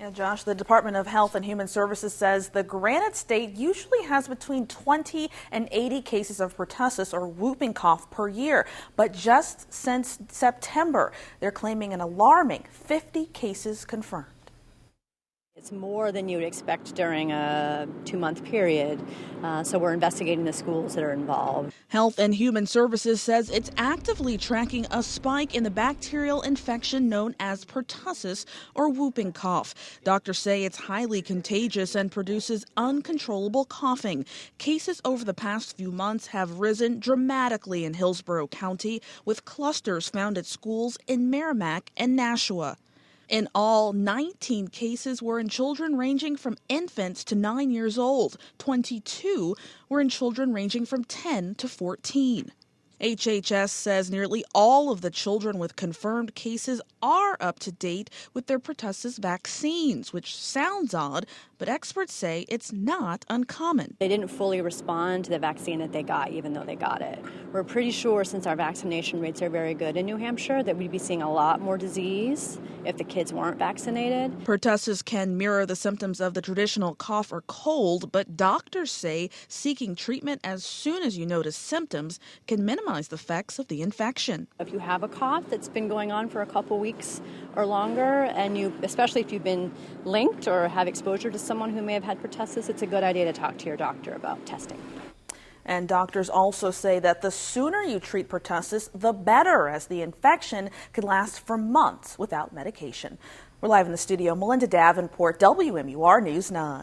Yeah, Josh, the Department of Health and Human Services says the Granite State usually has between 20 and 80 cases of pertussis or whooping cough per year. But just since September, they're claiming an alarming 50 cases confirmed. It's more than you would expect during a 2-month period, so we're investigating the schools that are involved. Health and Human Services says it's actively tracking a spike in the bacterial infection known as pertussis or whooping cough. Doctors say it's highly contagious and produces uncontrollable coughing. Cases over the past few months have risen dramatically in Hillsborough County, with clusters found at schools in Merrimack and Nashua. In all, 19 cases were in children ranging from infants to 9 years old. 22 were in children ranging from 10 to 14. HHS says nearly all of the children with confirmed cases are up to date with their pertussis vaccines, which sounds odd, but experts say it's not uncommon. They didn't fully respond to the vaccine that they got, even though they got it. We're pretty sure, since our vaccination rates are very good in New Hampshire, that we'd be seeing a lot more disease if the kids weren't vaccinated. Pertussis can mirror the symptoms of the traditional cough or cold, but doctors say seeking treatment as soon as you notice symptoms can minimize the effects of the infection. If you have a cough that's been going on for a couple weeks or longer, and especially if you've been linked or have exposure to someone who may have had pertussis, it's a good idea to talk to your doctor about testing. And doctors also say that the sooner you treat pertussis, the better, as the infection could last for months without medication. We're live in the studio. Melinda Davenport, WMUR News 9.